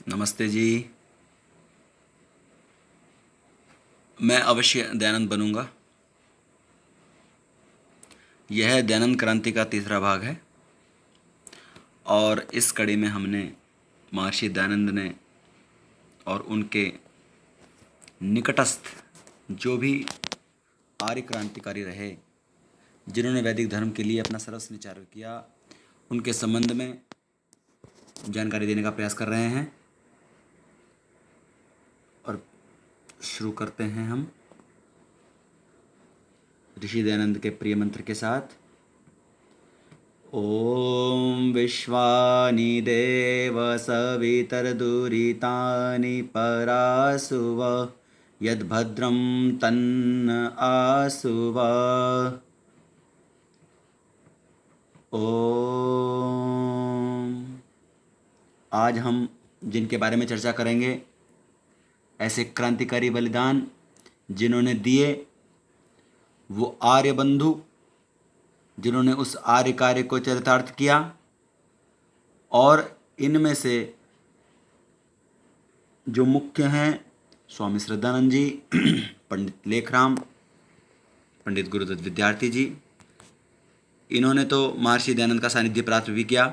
नमस्ते जी। मैं अवश्य दयानंद बनूंगा। यह दयानंद क्रांति का तीसरा भाग है और इस कड़ी में हमने महर्षि दयानंद ने और उनके निकटस्थ जो भी आर्य क्रांतिकारी रहे, जिन्होंने वैदिक धर्म के लिए अपना सर्वस्व न्यौछावर किया, उनके संबंध में जानकारी देने का प्रयास कर रहे हैं। और शुरू करते हैं हम ऋषि दयानंद के प्रिय मंत्र के साथ। ॐ विश्वानि देव सवितर्दुरितानि परासुव यद्भद्रं तन्न आसुव। ओम। आज हम जिनके बारे में चर्चा करेंगे, ऐसे क्रांतिकारी बलिदान जिन्होंने दिए, वो आर्य बंधु जिन्होंने उस आर्य कार्य को चरितार्थ किया, और इनमें से जो मुख्य हैं स्वामी श्रद्धानंद जी, पंडित लेखराम, पंडित गुरुदत्त विद्यार्थी जी। इन्होंने तो महर्षि दयानंद का सानिध्य प्राप्त भी किया,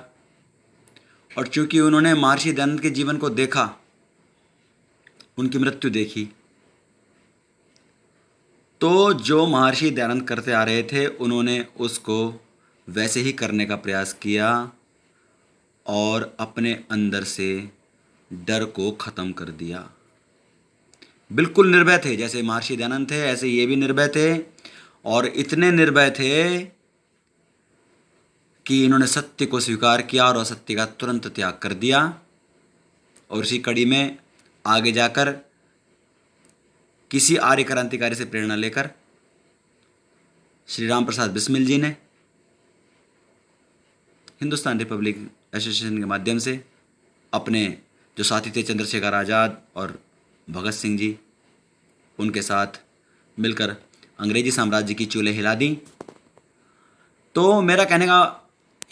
और चूंकि उन्होंने महर्षि दयानंद के जीवन को देखा, उनकी मृत्यु देखी, तो जो महर्षि दयानंद करते आ रहे थे उन्होंने उसको वैसे ही करने का प्रयास किया और अपने अंदर से डर को ख़त्म कर दिया। बिल्कुल निर्भय थे। जैसे महर्षि दयानंद थे, ऐसे ये भी निर्भय थे, और इतने निर्भय थे कि इन्होंने सत्य को स्वीकार किया और असत्य का तुरंत त्याग कर दिया। और इसी कड़ी में आगे जाकर किसी आर्य क्रांतिकारी से प्रेरणा लेकर श्री राम प्रसाद बिस्मिल जी ने हिंदुस्तान रिपब्लिक एसोसिएशन के माध्यम से अपने जो साथी थे चंद्रशेखर आज़ाद और भगत सिंह जी, उनके साथ मिलकर अंग्रेजी साम्राज्य की चूल्हे हिला दी। तो मेरा कहने का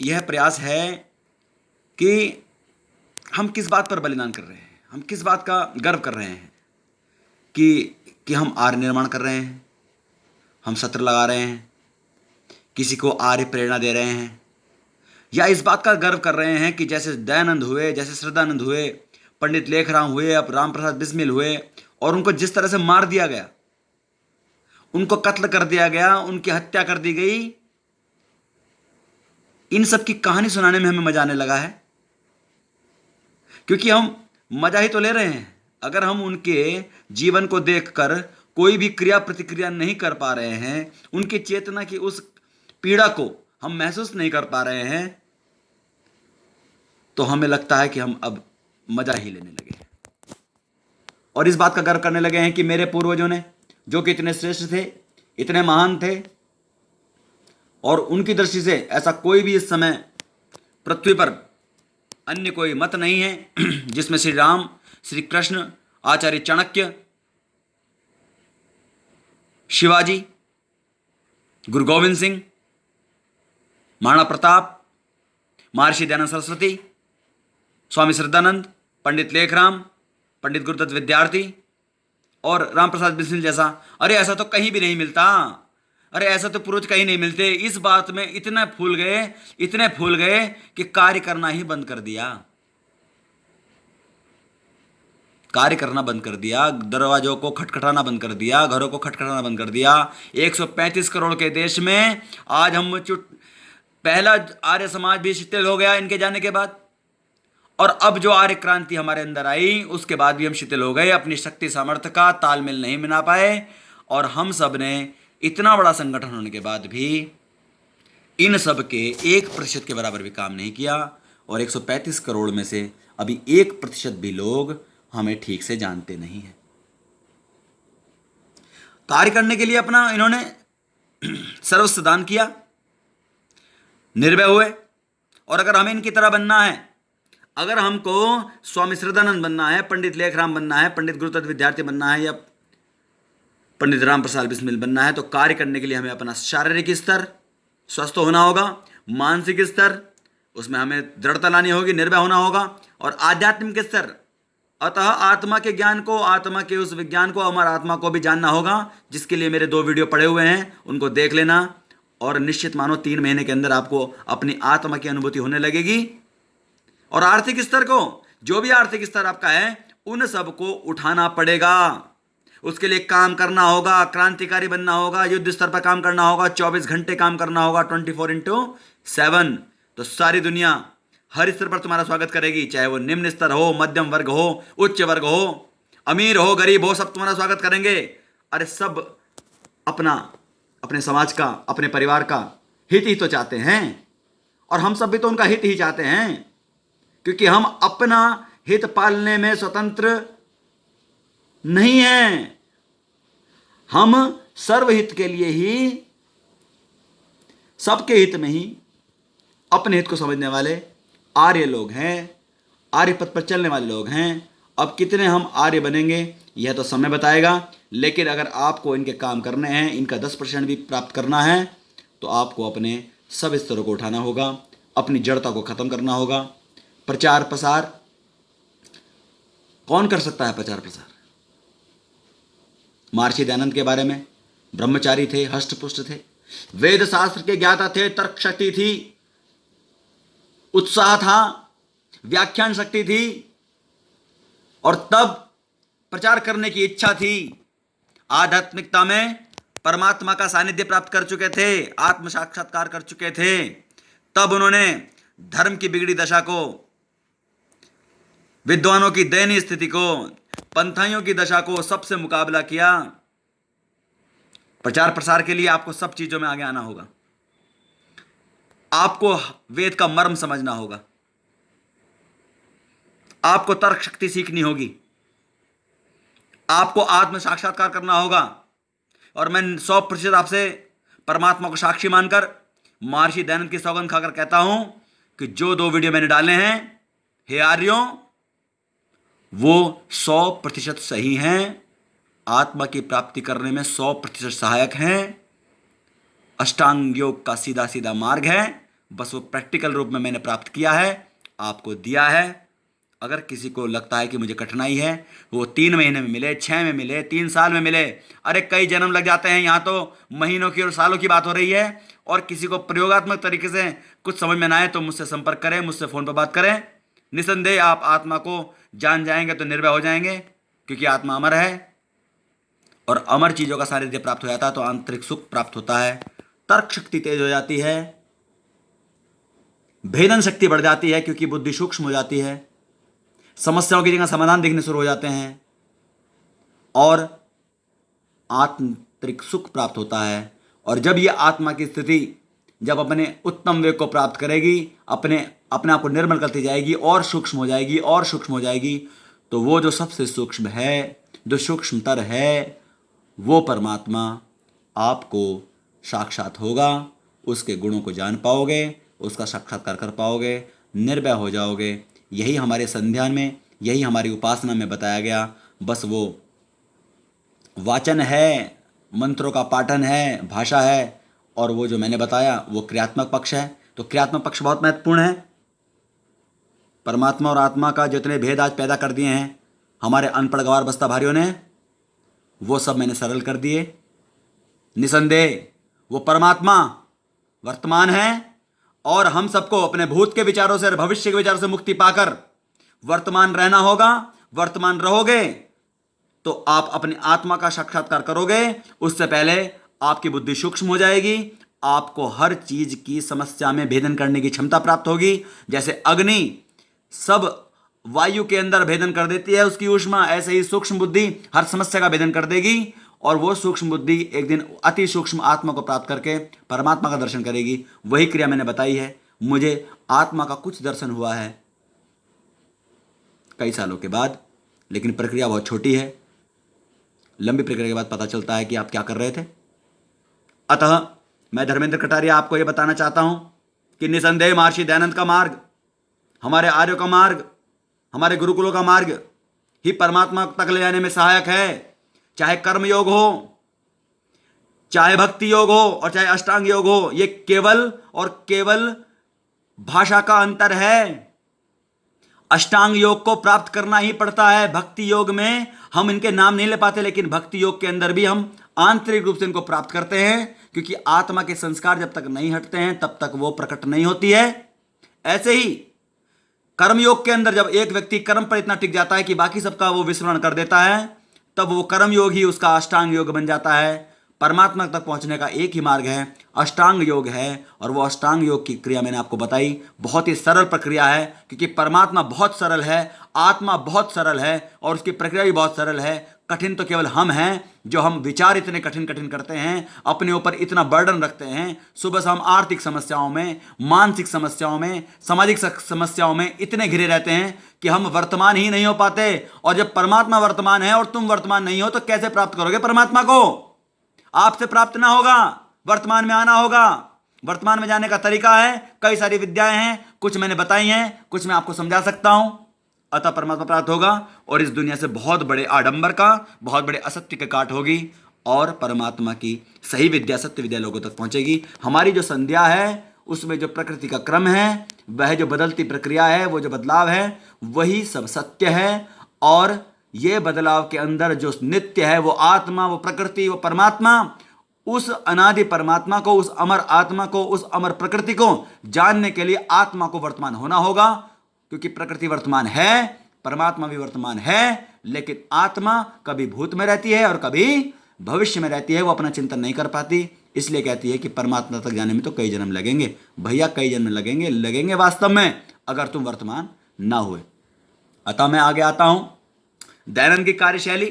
यह प्रयास है कि हम किस बात पर बलिदान कर रहे हैं, हम किस बात का गर्व कर रहे हैं कि हम आर्य निर्माण कर रहे हैं, हम सत्र लगा रहे हैं, किसी को आर्य प्रेरणा दे रहे हैं, या इस बात का गर्व कर रहे हैं कि जैसे दयानंद हुए, जैसे श्रद्धानंद हुए, पंडित लेखराम हुए, अब राम प्रसाद बिस्मिल हुए, और उनको जिस तरह से मार दिया गया, उनको कत्ल कर दिया गया, उनकी हत्या कर दी गई, इन सब की कहानी सुनाने में हमें मजा आने लगा है, क्योंकि हम मजा ही तो ले रहे हैं। अगर हम उनके जीवन को देखकर कोई भी क्रिया प्रतिक्रिया नहीं कर पा रहे हैं, उनकी चेतना की उस पीड़ा को हम महसूस नहीं कर पा रहे हैं, तो हमें लगता है कि हम अब मजा ही लेने लगे हैं और इस बात का गर्व करने लगे हैं कि मेरे पूर्वजों ने, जो कि इतने श्रेष्ठ थे, इतने महान थे, और उनकी दृष्टि से ऐसा कोई भी इस समय पृथ्वी पर अन्य कोई मत नहीं है जिसमें श्री राम, श्री कृष्ण, आचार्य चाणक्य, शिवाजी, गुरु गोविंद सिंह, महाराणा प्रताप, महर्षि दयानंद सरस्वती, स्वामी श्रद्धानंद, पंडित लेखराम, पंडित गुरुदत्त विद्यार्थी और राम प्रसाद बिस्मिल जैसा, अरे ऐसा तो कहीं भी नहीं मिलता, अरे ऐसा तो पुरुष कहीं नहीं मिलते। इस बात में इतने फूल गए कि कार्य करना ही बंद कर दिया, कार्य करना बंद कर दिया, दरवाजों को खटखटाना बंद कर दिया, घरों को खटखटाना बंद कर दिया। 135 करोड़ के देश में आज हम पहला आर्य समाज भी शिथिल हो गया इनके जाने के बाद, और अब जो आर्य क्रांति हमारे अंदर आई उसके बाद भी हम शिथिल हो गए, अपनी शक्ति सामर्थ्य का तालमेल नहीं बना पाए, और हम सब ने इतना बड़ा संगठन होने के बाद भी इन सब के 1% के बराबर भी काम नहीं किया, और 135 करोड़ में से अभी 1% भी लोग हमें ठीक से जानते नहीं हैं। कार्य करने के लिए अपना इन्होंने सर्वस्व दान किया, निर्भय हुए। और अगर हमें इनकी तरह बनना है, अगर हमको स्वामी श्रद्धानंद बनना है, पंडित लेखराम बनना है, पंडित गुरुदत्त विद्यार्थी बनना है, या पंडित राम प्रसाद बिस्मिल बनना है, तो कार्य करने के लिए हमें अपना शारीरिक स्तर स्वस्थ होना होगा, मानसिक स्तर उसमें हमें दृढ़ता लानी होगी, निर्भय होना होगा, और आध्यात्मिक स्तर अतः आत्मा के ज्ञान को, आत्मा के उस विज्ञान को, अमर आत्मा को भी जानना होगा, जिसके लिए मेरे 2 वीडियो पड़े हुए हैं, उनको देख लेना। और निश्चित मानो 3 महीने के अंदर आपको अपनी आत्मा की अनुभूति होने लगेगी। और आर्थिक स्तर को, जो भी आर्थिक स्तर आपका है, उन सबको उठाना पड़ेगा। उसके लिए काम करना होगा, क्रांतिकारी बनना होगा, युद्ध स्तर पर काम करना होगा, 24 घंटे काम करना होगा, 24/7। तो सारी दुनिया हर स्तर पर तुम्हारा स्वागत करेगी, चाहे वो निम्न स्तर हो, मध्यम वर्ग हो, उच्च वर्ग हो, अमीर हो, गरीब हो, सब तुम्हारा स्वागत करेंगे। अरे सब अपना, अपने समाज का, अपने परिवार का हित ही तो चाहते हैं, और हम सब भी तो उनका हित ही चाहते हैं, क्योंकि हम अपना हित पालने में स्वतंत्र नहीं है। हम सर्वहित के लिए ही, सबके हित में ही अपने हित को समझने वाले आर्य लोग हैं, आर्य पथ पर चलने वाले लोग हैं। अब कितने हम आर्य बनेंगे यह तो समय बताएगा, लेकिन अगर आपको इनके काम करने हैं, इनका 10% भी प्राप्त करना है, तो आपको अपने सब स्तरों को उठाना होगा, अपनी जड़ता को खत्म करना होगा। प्रचार प्रसार कौन कर सकता है? प्रचार प्रसार महर्षि दयानंद के बारे में, ब्रह्मचारी थे, हष्टपुष्ट थे, वेद शास्त्र के ज्ञाता थे, तर्क शक्ति थी, उत्साह था, व्याख्यान शक्ति थी, और तब प्रचार करने की इच्छा थी। आध्यात्मिकता में परमात्मा का सानिध्य प्राप्त कर चुके थे, आत्म साक्षात्कार कर चुके थे। तब उन्होंने धर्म की बिगड़ी दशा को, विद्वानों की दयनीय स्थिति को, पंथाइयों की दशा को, सबसे मुकाबला किया। प्रचार प्रसार के लिए आपको सब चीजों में आगे आना होगा। आपको वेद का मर्म समझना होगा, आपको तर्क शक्ति सीखनी होगी, आपको आत्म साक्षात्कार करना होगा। और मैं 100% आपसे परमात्मा को साक्षी मानकर, महर्षि दयानंद की सौगंध खाकर कहता हूं कि जो 2 वीडियो मैंने डाले हैं, हे आर्यों, वो 100% सही हैं, आत्मा की प्राप्ति करने में 100% सहायक हैं, अष्टांग योग का सीधा सीधा मार्ग है। बस वो प्रैक्टिकल रूप में मैंने प्राप्त किया है, आपको दिया है। अगर किसी को लगता है कि मुझे कठिनाई है, वो 3 महीने में मिले, 6 में मिले, 3 साल में मिले, अरे कई जन्म लग जाते हैं, यहाँ तो महीनों की और सालों की बात हो रही है। और किसी को प्रयोगात्मक तरीके से कुछ समझ में ना आए तो मुझसे संपर्क करें, मुझसे फ़ोन पर बात करें। निसंदेह आप आत्मा को जान जाएंगे तो निर्भय हो जाएंगे, क्योंकि आत्मा अमर है, और अमर चीज़ों का सानिध्य प्राप्त हो जाता है तो आंतरिक सुख प्राप्त होता है, तर्क शक्ति तेज हो जाती है, भेदन शक्ति बढ़ जाती है, क्योंकि बुद्धि सूक्ष्म हो जाती है, समस्याओं की जगह समाधान दिखने शुरू हो जाते हैं, और आंतरिक सुख प्राप्त होता है। और जब ये आत्मा की स्थिति जब अपने उत्तम वेग को प्राप्त करेगी, अपने आप को निर्मल करती जाएगी, और सूक्ष्म हो जाएगी, और सूक्ष्म हो जाएगी, तो वो जो सबसे सूक्ष्म है, जो सूक्ष्मतर है, वो परमात्मा आपको साक्षात होगा। उसके गुणों को जान पाओगे, उसका साक्षात्कार कर पाओगे, निर्भय हो जाओगे। यही हमारे संध्यान में, यही हमारी उपासना में बताया गया। बस वो वाचन है, मंत्रों का पाठन है, भाषा है, और वो जो मैंने बताया वो क्रियात्मक पक्ष है। तो क्रियात्मक पक्ष बहुत महत्वपूर्ण है। परमात्मा और आत्मा का जितने भेद आज पैदा कर दिए हैं हमारे अनपढ़ गवार बस्ता भारियों ने, वो सब मैंने सरल कर दिए। निसंदेह वो परमात्मा वर्तमान है, और हम सबको अपने भूत के विचारों से और भविष्य के विचारों से मुक्ति पाकर वर्तमान रहना होगा। वर्तमान रहोगे तो आप अपनी आत्मा का साक्षात्कार करोगे। उससे पहले आपकी बुद्धि सूक्ष्म हो जाएगी, आपको हर चीज की समस्या में भेदन करने की क्षमता प्राप्त होगी। जैसे अग्नि सब वायु के अंदर भेदन कर देती है उसकी ऊष्मा, ऐसे ही सूक्ष्म बुद्धि हर समस्या का भेदन कर देगी, और वो सूक्ष्म बुद्धि एक दिन अति सूक्ष्म आत्मा को प्राप्त करके परमात्मा का दर्शन करेगी। वही क्रिया मैंने बताई है। मुझे आत्मा का कुछ दर्शन हुआ है कई सालों के बाद, लेकिन प्रक्रिया बहुत छोटी है। लंबी प्रक्रिया के बाद पता चलता है कि आप क्या कर रहे थे। अतः मैं धर्मेंद्र कटारिया आपको यह बताना चाहता हूं कि निसंदेह महर्षि दयानंद का मार्ग, हमारे आर्यों का मार्ग, हमारे गुरुकुलों का मार्ग ही परमात्मा तक ले जाने में सहायक है। चाहे कर्म योग हो, चाहे भक्ति योग हो, और चाहे अष्टांग योग हो, यह केवल और केवल भाषा का अंतर है। अष्टांग योग को प्राप्त करना ही पड़ता है। भक्ति योग में हम इनके नाम नहीं ले पाते, लेकिन भक्ति योग के अंदर भी हम आंतरिक रूप से इनको प्राप्त करते हैं, क्योंकि आत्मा के संस्कार जब तक नहीं हटते हैं तब तक वो प्रकट नहीं होती है। ऐसे ही कर्म योग के अंदर जब एक व्यक्ति कर्म पर इतना टिक जाता है कि बाकी सबका वो विस्मरण कर देता है, तब वो कर्म योग ही उसका अष्टांग योग बन जाता है। परमात्मा तक पहुंचने का एक ही मार्ग है, अष्टांग योग है। और वो अष्टांग योग की क्रिया मैंने आपको बताई, बहुत ही सरल प्रक्रिया है, क्योंकि परमात्मा बहुत सरल है, आत्मा बहुत सरल है और उसकी प्रक्रिया भी बहुत सरल है। कठिन तो केवल हम हैं, जो हम विचार इतने कठिन कठिन करते हैं, अपने ऊपर इतना बर्डन रखते हैं। सुबह से हम आर्थिक समस्याओं में, मानसिक समस्याओं में, सामाजिक समस्याओं में इतने घिरे रहते हैं कि हम वर्तमान ही नहीं हो पाते। और जब परमात्मा वर्तमान है और तुम वर्तमान नहीं हो, तो कैसे प्राप्त करोगे परमात्मा को? आपसे प्राप्त ना होगा, वर्तमान में आना होगा। वर्तमान में जाने का तरीका है, कई सारी विद्याएं हैं, कुछ मैंने बताई हैं, कुछ मैं आपको समझा सकता हूं। अतः परमात्मा प्राप्त होगा और इस दुनिया से बहुत बड़े आडंबर का, बहुत बड़े असत्य की काट होगी और परमात्मा की सही विद्या, सत्य विद्या लोगों तक पहुंचेगी। हमारी जो संध्या है उसमें जो प्रकृति का क्रम है, वह जो बदलती प्रक्रिया है, वो जो बदलाव है, वही सब सत्य है। और ये बदलाव के अंदर जो नित्य है, वो आत्मा, वो प्रकृति, वो परमात्मा, उस अनादि परमात्मा को, उस अमर आत्मा को, उस अमर प्रकृति को जानने के लिए आत्मा को वर्तमान होना होगा। क्योंकि प्रकृति वर्तमान है, परमात्मा भी वर्तमान है, लेकिन आत्मा कभी भूत में रहती है और कभी भविष्य में रहती है। वो अपना चिंतन नहीं कर पाती, इसलिए कहती है कि परमात्मा तक जाने में तो कई जन्म लगेंगे। भैया कई जन्म लगेंगे वास्तव में, अगर तुम वर्तमान ना हुए। अतः मैं आगे आता हूं। दयानंद की कार्यशैली,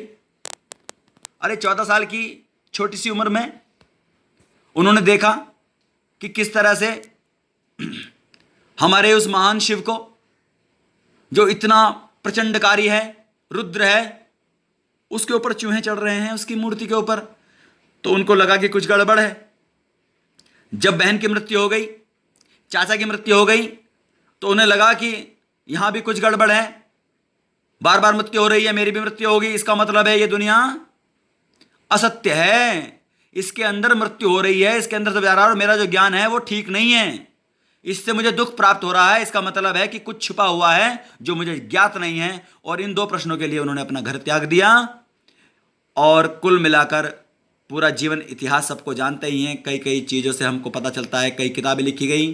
अरे 14 साल की छोटी सी उम्र में उन्होंने देखा कि किस तरह से हमारे उस महान शिव को, जो इतना प्रचंडकारी है, रुद्र है, उसके ऊपर चूहे चढ़ रहे हैं, उसकी मूर्ति के ऊपर। तो उनको लगा कि कुछ गड़बड़ है। जब बहन की मृत्यु हो गई, चाचा की मृत्यु हो गई, तो उन्हें लगा कि यहां भी कुछ गड़बड़ है, बार बार मृत्यु हो रही है, मेरी भी मृत्यु होगी, इसका मतलब है ये दुनिया असत्य है, इसके अंदर मृत्यु हो रही है, इसके अंदर सब जा रहा है और मेरा जो ज्ञान है वो ठीक नहीं है, इससे मुझे दुख प्राप्त हो रहा है, इसका मतलब है कि कुछ छुपा हुआ है जो मुझे ज्ञात नहीं है। और इन दो प्रश्नों के लिए उन्होंने अपना घर त्याग दिया। और कुल मिलाकर पूरा जीवन इतिहास सबको जानते ही हैं, कई कई चीज़ों से हमको पता चलता है, कई किताबें लिखी गई,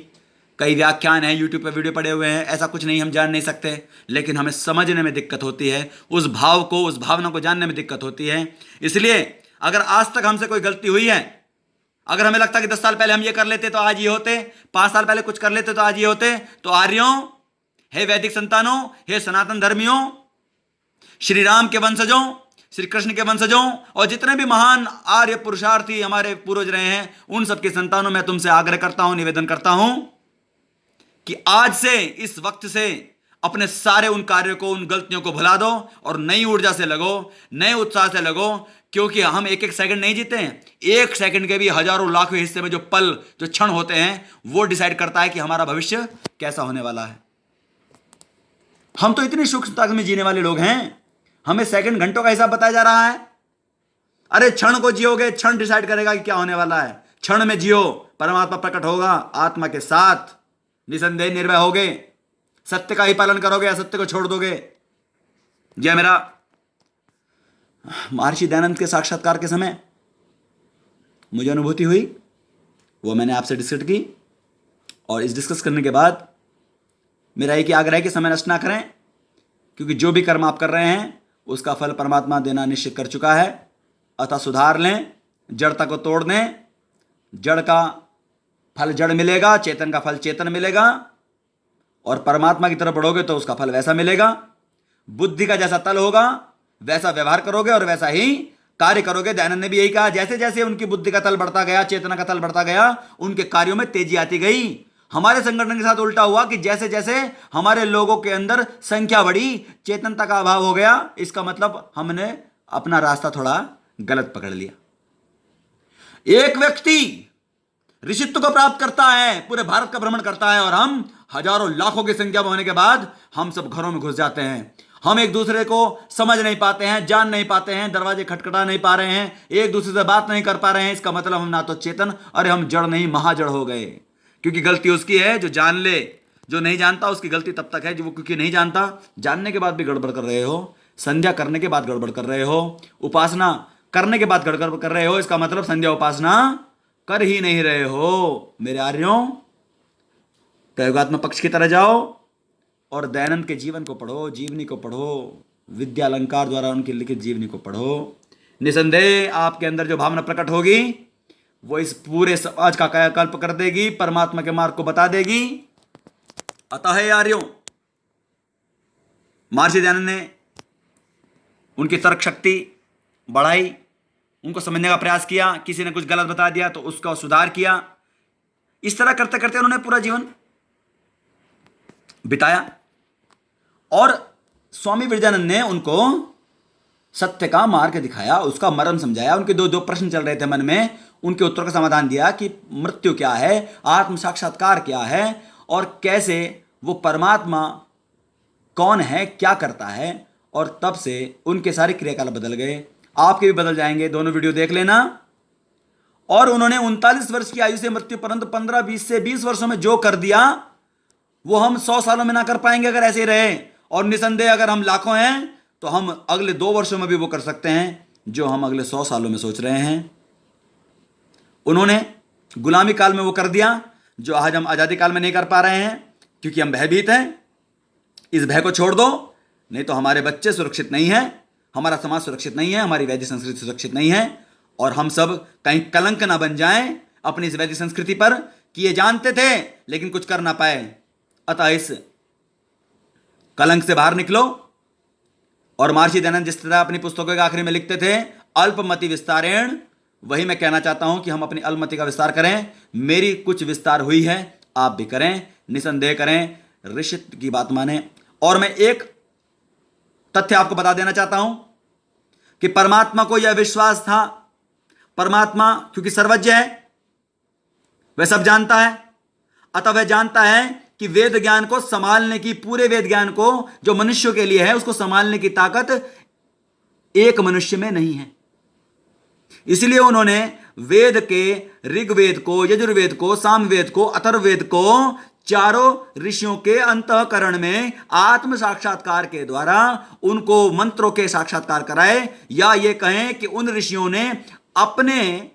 कई व्याख्यान हैं, यूट्यूब पे वीडियो पड़े हुए हैं। ऐसा कुछ नहीं हम जान नहीं सकते, लेकिन हमें समझने में दिक्कत होती है, उस भाव को, उस भावना को जानने में दिक्कत होती है। इसलिए अगर आज तक हमसे कोई गलती हुई है, अगर हमें लगता है कि 10 साल पहले हम ये कर लेते तो आज ये होते, 5 साल पहले कुछ कर लेते तो आज ये होते, तो आर्यों, हे वैदिक संतानों, हे सनातन धर्मियों, श्री राम के वंशजों, श्री कृष्ण के वंशजों और जितने भी महान आर्य पुरुषार्थी हमारे पूर्वज रहे हैं, उन सबके संतानों, मैं तुमसे आग्रह करता हूं, निवेदन करता हूं कि आज से, इस वक्त से अपने सारे उन कार्यों को, उन गलतियों को भुला दो और नई ऊर्जा से लगो, नए उत्साह से लगो। क्योंकि हम एक एक सेकंड नहीं जीते हैं, एक सेकंड के भी हजारों लाखों हिस्से में जो पल, जो क्षण होते हैं, वो डिसाइड करता है कि हमारा भविष्य कैसा होने वाला है। हम तो इतनी सूक्ष्मता में जीने वाले लोग हैं, हमें सेकंड, घंटों का हिसाब बताया जा रहा है। अरे क्षण को जियोगे, क्षण डिसाइड करेगा कि क्या होने वाला है। क्षण में जियो, परमात्मा प्रकट होगा आत्मा के साथ, निसंदेह निर्भय होगे, सत्य का ही पालन करोगे, असत्य को छोड़ दोगे। यह मेरा महर्षि दयानंद के साक्षात्कार के समय मुझे अनुभूति हुई, वो मैंने आपसे डिस्कस की। और इस डिस्कस करने के बाद मेरा एक ही आग्रह है कि समय नष्ट ना करें, क्योंकि जो भी कर्म आप कर रहे हैं उसका फल परमात्मा देना निश्चित कर चुका है। अतः सुधार लें, जड़ता को तोड़ दें, जड़ का फल जड़ मिलेगा, चेतन का फल चेतन मिलेगा, और परमात्मा की तरफ बढ़ोगे तो उसका फल वैसा मिलेगा। बुद्धि का जैसा तल होगा वैसा व्यवहार करोगे और वैसा ही कार्य करोगे। दयानंद ने भी यही कहा, जैसे जैसे उनकी बुद्धि का तल बढ़ता गया, चेतना का तल बढ़ता गया, उनके कार्यों में तेजी आती गई। हमारे संगठन के साथ उल्टा हुआ कि जैसे जैसे हमारे लोगों के अंदर संख्या बढ़ी, चेतनता का अभाव हो गया। इसका मतलब हमने अपना रास्ता थोड़ा गलत पकड़ लिया। एक व्यक्ति ऋषित्व को प्राप्त करता है, पूरे भारत का भ्रमण करता है, और हम हजारों लाखों की संख्या में होने के बाद हम सब घरों में घुस जाते हैं। हम एक दूसरे को समझ नहीं पाते हैं, जान नहीं पाते हैं, दरवाजे खटखटा नहीं पा रहे हैं, एक दूसरे से बात नहीं कर पा रहे हैं। इसका मतलब हम ना तो चेतन, अरे हम जड़ नहीं, महाजड़ हो गए। क्योंकि गलती उसकी है जो जान ले, जो नहीं जानता उसकी गलती तब तक है जो वो क्योंकि नहीं जानता, जानने के बाद भी गड़बड़ कर रहे हो, संध्या करने के बाद गड़बड़ कर रहे हो, उपासना करने के बाद गड़बड़ कर रहे हो, इसका मतलब संध्या उपासना कर ही नहीं रहे हो। मेरे आर्यों, प्रयोगात्मक पक्ष की तरह जाओ और दयानंद के जीवन को पढ़ो, जीवनी को पढ़ो, विद्या अलंकार द्वारा उनकी लिखित जीवनी को पढ़ो। निसंदेह आपके अंदर जो भावना प्रकट होगी वो इस पूरे समाज का कायाकल्प कर देगी, परमात्मा के मार्ग को बता देगी। अतः हे आर्यों, महर्षि दयानंद ने उनकी तर्क शक्ति बढ़ाई, उनको समझने का प्रयास किया, किसी ने कुछ गलत बता दिया तो उसका सुधार किया। इस तरह करते करते उन्होंने पूरा जीवन बिताया और स्वामी विवेकानंद ने उनको सत्य का मार्ग दिखाया, उसका मर्म समझाया। उनके दो प्रश्न चल रहे थे मन में, उनके उत्तर का समाधान दिया कि मृत्यु क्या है, आत्म साक्षात्कार क्या है और कैसे वो परमात्मा कौन है, क्या करता है। और तब से उनके सारे क्रियाकलाप बदल गए, आपके भी बदल जाएंगे। दोनों वीडियो देख लेना। और उन्होंने 39 वर्ष की आयु से मृत्यु पर्यंत 15-20 से 20 वर्षों में जो कर दिया वो हम 100 सालों में ना कर पाएंगे अगर ऐसे ही रहे। और निसंदेह अगर हम लाखों हैं तो हम अगले 2 वर्षों में भी वो कर सकते हैं जो हम अगले 100 सालों में सोच रहे हैं। उन्होंने गुलामी काल में वो कर दिया जो आज हम आजादी काल में नहीं कर पा रहे हैं, क्योंकि हम भयभीत हैं। इस भय को छोड़ दो, नहीं तो हमारे बच्चे सुरक्षित नहीं हैं, हमारा समाज सुरक्षित नहीं है, हमारी वैदिक संस्कृति सुरक्षित नहीं है और हम सब कहीं कलंक ना बन जाएं अपनी इस वैदिक संस्कृति पर कि ये जानते थे लेकिन कुछ कर ना पाए। अतः इस कलंक से बाहर निकलो। और महर्षि दयानंद जिस तरह अपनी पुस्तकों के आखिरी में लिखते थे अल्पमति विस्तारेण, वही मैं कहना चाहता हूं कि हम अपनी अल्पमति का विस्तार करें। मेरी कुछ विस्तार हुई है, आप भी करें, निसंदेह करें, ऋषि की बात माने। और मैं एक तथ्य आपको बता देना चाहता हूं कि परमात्मा को यह विश्वास था, परमात्मा क्योंकि सर्वज्ञ है, वह सब जानता है, अतः वह जानता है कि वेद ज्ञान को संभालने की, पूरे वेद ज्ञान को जो मनुष्यों के लिए है उसको संभालने की ताकत एक मनुष्य में नहीं है। इसलिए उन्होंने वेद के ऋग्वेद को, यजुर्वेद को, सामवेद को, अथर्ववेद को चारों ऋषियों के अंतःकरण में आत्म साक्षात्कार के द्वारा उनको मंत्रों के साक्षात्कार कराए, या ये कहें कि उन ऋषियों ने अपने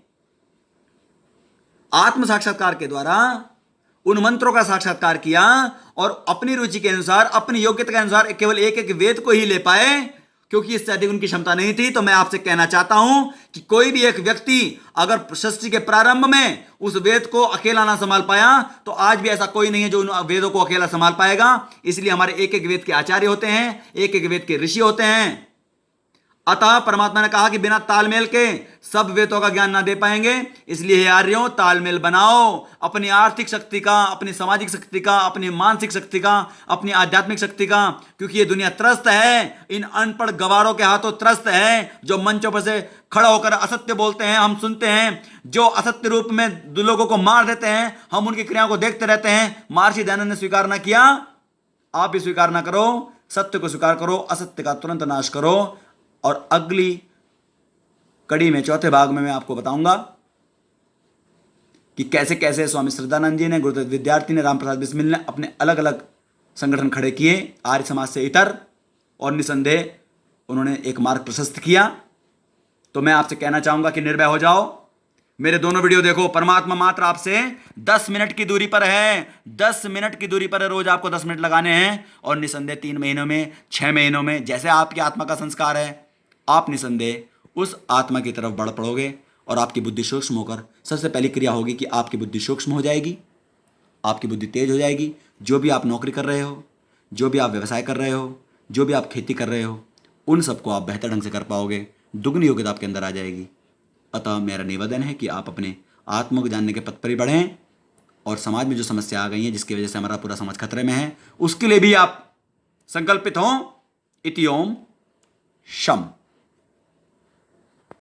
आत्म साक्षात्कार के द्वारा उन मंत्रों का साक्षात्कार किया और अपनी रुचि के अनुसार, अपनी योग्यता के अनुसार केवल एक एक वेद को ही ले पाए, क्योंकि इससे अधिक उनकी क्षमता नहीं थी। तो मैं आपसे कहना चाहता हूं कि कोई भी एक व्यक्ति अगर सृष्टि के प्रारंभ में उस वेद को अकेला ना संभाल पाया तो आज भी ऐसा कोई नहीं है जो उन वेदों को अकेला संभाल पाएगा। इसलिए हमारे एक एक वेद के आचार्य होते हैं, एक एक वेद के ऋषि होते हैं। अतः परमात्मा ने कहा कि बिना तालमेल के सब वेदों का ज्ञान ना दे पाएंगे। इसलिए हे आर्यों, तालमेल बनाओ अपनी आर्थिक शक्ति का, अपनी सामाजिक शक्ति का, अपनी मानसिक शक्ति का, अपनी आध्यात्मिक शक्ति का, क्योंकि ये दुनिया त्रस्त है, इन अनपढ़ गवारों के हाथों त्रस्त है जो मंचों पर से खड़ा होकर असत्य बोलते हैं, हम सुनते हैं, जो असत्य रूप में लोगों को मार देते हैं, हम उनकी क्रियाओं को देखते रहते हैं। महर्षि दयानंद ने स्वीकार ना किया, आप भी स्वीकार ना करो, सत्य को स्वीकार करो, असत्य का तुरंत नाश करो। और अगली कड़ी में, चौथे भाग में मैं आपको बताऊंगा कि कैसे कैसे स्वामी श्रद्धानंद जी ने, गुरुदेव विद्यार्थी ने, रामप्रसाद बिस्मिल ने अपने अलग अलग संगठन खड़े किए आर्य समाज से इतर, और निसंदेह उन्होंने एक मार्ग प्रशस्त किया। तो मैं आपसे कहना चाहूंगा कि निर्भय हो जाओ, मेरे दोनों वीडियो देखो। परमात्मा मात्र आपसे 10 मिनट की दूरी पर है, 10 मिनट की दूरी पर है, रोज आपको 10 मिनट लगाने हैं। और निसंदेह 3 महीनों में, 6 महीनों में, जैसे आपकी आत्मा का संस्कार है, आप निसंदेह उस आत्मा की तरफ बढ़ पड़ोगे और आपकी बुद्धि सूक्ष्म होकर सबसे पहली क्रिया होगी कि आपकी बुद्धि सूक्ष्म हो जाएगी, आपकी बुद्धि तेज हो जाएगी। जो भी आप नौकरी कर रहे हो, जो भी आप व्यवसाय कर रहे हो, जो भी आप खेती कर रहे हो, उन सबको आप बेहतर ढंग से कर पाओगे, दुगनी योग्यता आपके अंदर आ जाएगी। अतः मेरा निवेदन है कि आप अपने आत्मा को जानने के पथ पर ही बढ़ें और समाज में जो समस्या आ गई है जिसकी वजह से हमारा पूरा समाज खतरे में है, उसके लिए भी आप संकल्पित हों। इति ओम शम।